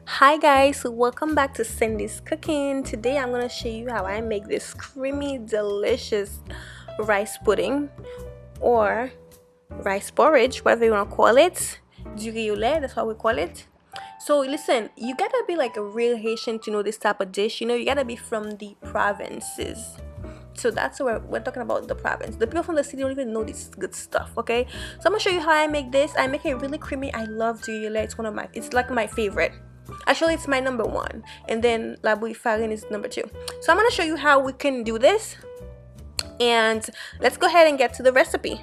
Hi guys, welcome back to Cindy's Cooking. Today I'm going to show you how I make this creamy delicious rice pudding or rice porridge, whatever you want to call it. Diri, that's what we call it. So listen, you gotta be like a real Haitian to know this type of dish. You gotta be from the provinces. So that's where we're talking about the province. The people from the city don't even know this good stuff, okay? So I'm gonna show you how I make this. I make it really creamy. I love Diri. It's like my favorite. Actually, it's my number one. And then la bouille farine is number two. So I'm gonna show you how we can do this. And let's go ahead and get to the recipe.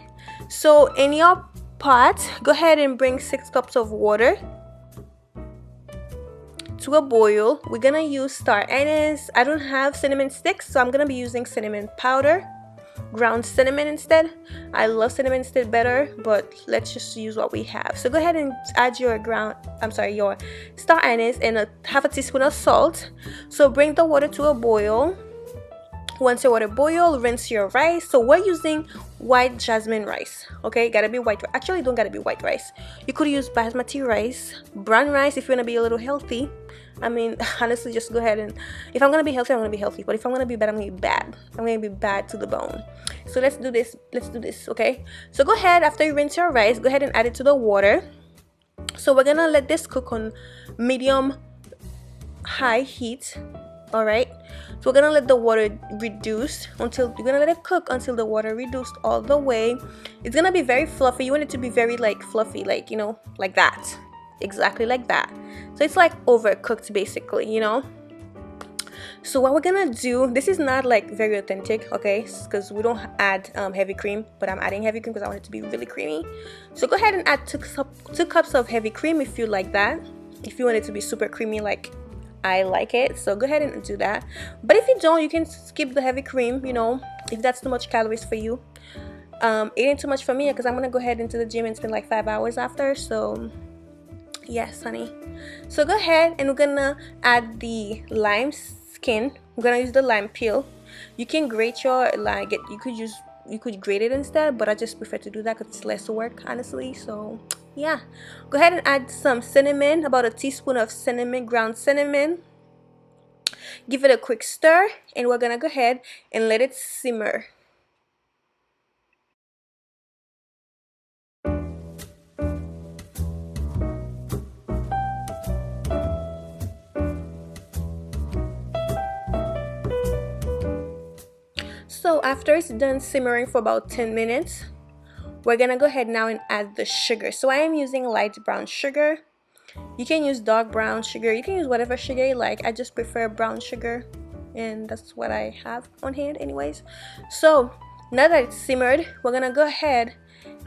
So in your pot, go ahead and bring 6 cups of water to a boil. We're gonna use star anise. I don't have cinnamon sticks, so I'm gonna be using cinnamon powder, ground cinnamon instead. I love cinnamon instead better, but let's just use what we have. So go ahead and add your your star anise and half a teaspoon of salt. So bring the water to a boil. Once your water boil, rinse your rice. So we're using white jasmine rice, okay? Gotta be white. Actually, don't gotta be white rice. You could use basmati rice, brown rice if you wanna be a little healthy. I mean, honestly, just go ahead and if I'm gonna be healthy, I'm gonna be healthy. But if I'm gonna be bad, I'm gonna be bad. I'm gonna be bad to the bone. So let's do this. Let's do this, okay? So go ahead, after you rinse your rice, go ahead and add it to the water. So we're gonna let this cook on medium high heat. All right, so we're gonna let the water reduce until you're gonna let it cook until the water reduced all the way. It's gonna be very fluffy. You want it to be very like fluffy, like like that, exactly like that. So it's like overcooked basically. So what we're gonna do, this is not like very authentic, okay, because we don't add heavy cream, but I'm adding heavy cream because I want it to be really creamy. So go ahead and add 2 cups of heavy cream if you like that, if you want it to be super creamy like I like it. So go ahead and do that, but if you don't, you can skip the heavy cream, if that's too much calories for you. It ain't too much for me because I'm gonna go ahead into the gym and spend like 5 hours after. So yes, honey. So go ahead and we're gonna add the lime skin. I'm gonna use the lime peel. You can grate your like it. You could grate it instead, but I just prefer to do that because it's less work, honestly. So yeah, go ahead and add some cinnamon, about a teaspoon of cinnamon, ground cinnamon. Give it a quick stir, and we're gonna go ahead and let it simmer. So after it's done simmering for about 10 minutes, we're gonna go ahead now and add the sugar. So I am using light brown sugar. You can use dark brown sugar, you can use whatever sugar you like. I just prefer brown sugar, and that's what I have on hand anyways. So now that it's simmered, we're gonna go ahead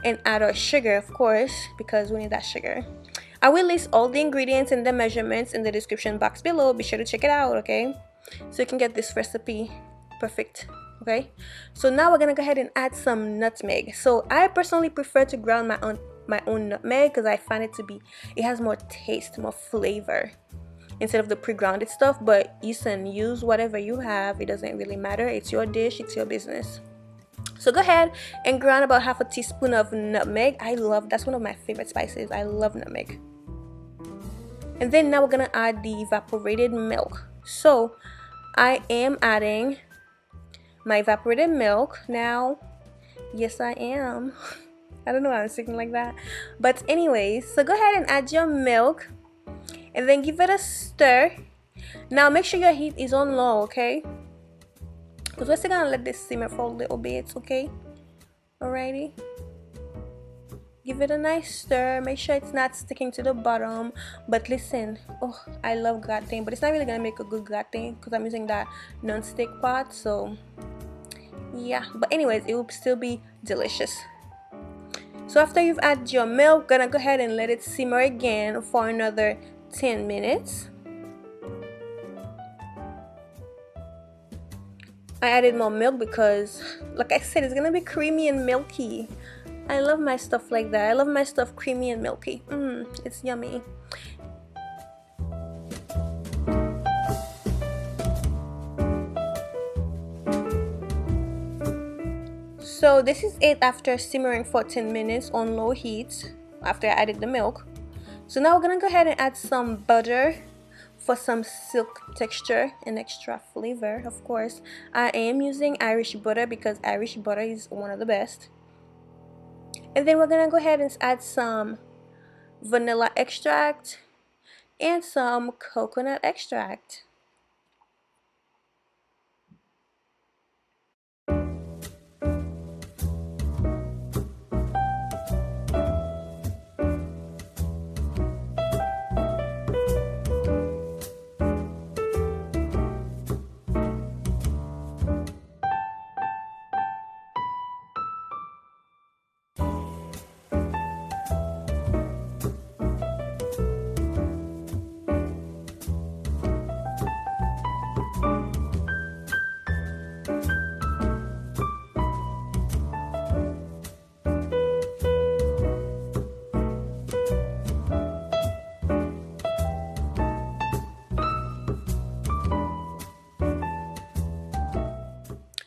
and add our sugar, of course, because we need that sugar. I will list all the ingredients and the measurements in the description box below. Be sure to check it out, okay, so you can get this recipe perfect. Okay, so now we're gonna go ahead and add some nutmeg. So I personally prefer to ground my own nutmeg because I find it has more taste, more flavor instead of the pre-grounded stuff. But you can use whatever you have, it doesn't really matter. It's your dish, it's your business. So go ahead and ground about half a teaspoon of nutmeg. That's one of my favorite spices. I love nutmeg. And then now we're gonna add the evaporated milk. So I am adding my evaporated milk now. Yes, I am. I don't know why I'm speaking like that, but anyways, so go ahead and add your milk and then give it a stir. Now make sure your heat is on low, okay, because we're still gonna let this simmer for a little bit, okay? Alrighty, give it a nice stir. Make sure it's not sticking to the bottom. But listen, oh, I love gratin, but it's not really gonna make a good gratin because I'm using that non-stick pot. So yeah, but anyways, it will still be delicious. So after you've added your milk, gonna go ahead and let it simmer again for another 10 minutes. I added more milk because, like I said, it's gonna be creamy and milky. I love my stuff like that. I love my stuff creamy and milky. It's yummy. So this is it after simmering for 10 minutes on low heat after I added the milk. So now we're gonna go ahead and add some butter for some silk texture and extra flavor. Of course, I am using Irish butter because Irish butter is one of the best. And then we're gonna go ahead and add some vanilla extract and some coconut extract.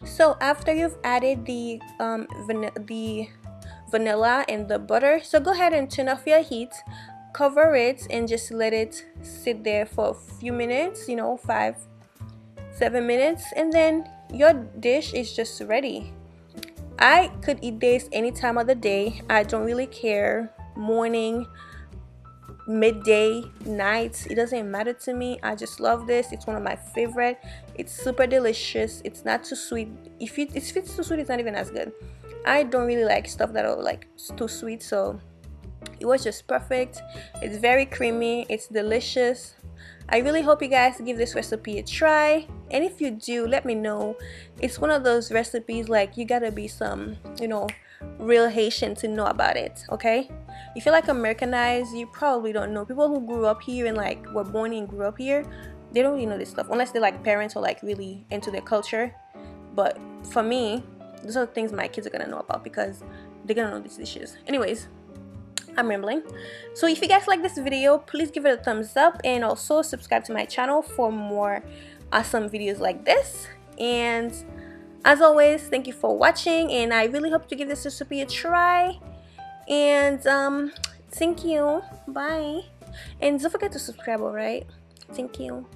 So after you've added the vanilla and the butter, so go ahead and turn off your heat, cover it, and just let it sit there for a few minutes, you know, 5-7 minutes, and then your dish is just ready. I could eat this any time of the day. I don't really care, morning, midday, night, it doesn't matter to me. I just love this. It's one of my favorite. It's super delicious. It's not too sweet. If it's too sweet, it's not even as good. I don't really like stuff that are like too sweet, so it was just perfect. It's very creamy. It's delicious. I really hope you guys give this recipe a try, and if you do, let me know. It's one of those recipes like you gotta be some, you know, real Haitian to know about it. Okay, if you're like Americanized, you probably don't know. People who grew up here and like were born and grew up here, they don't really know this stuff unless they're like parents or like really into their culture. But for me, those are the things my kids are gonna know about because they're gonna know these dishes. Anyways, I'm rambling. So if you guys like this video, please give it a thumbs up and also subscribe to my channel for more awesome videos like this. And as always, thank you for watching, and I really hope to give this recipe a try. And thank you. Bye. And don't forget to subscribe, alright? Thank you.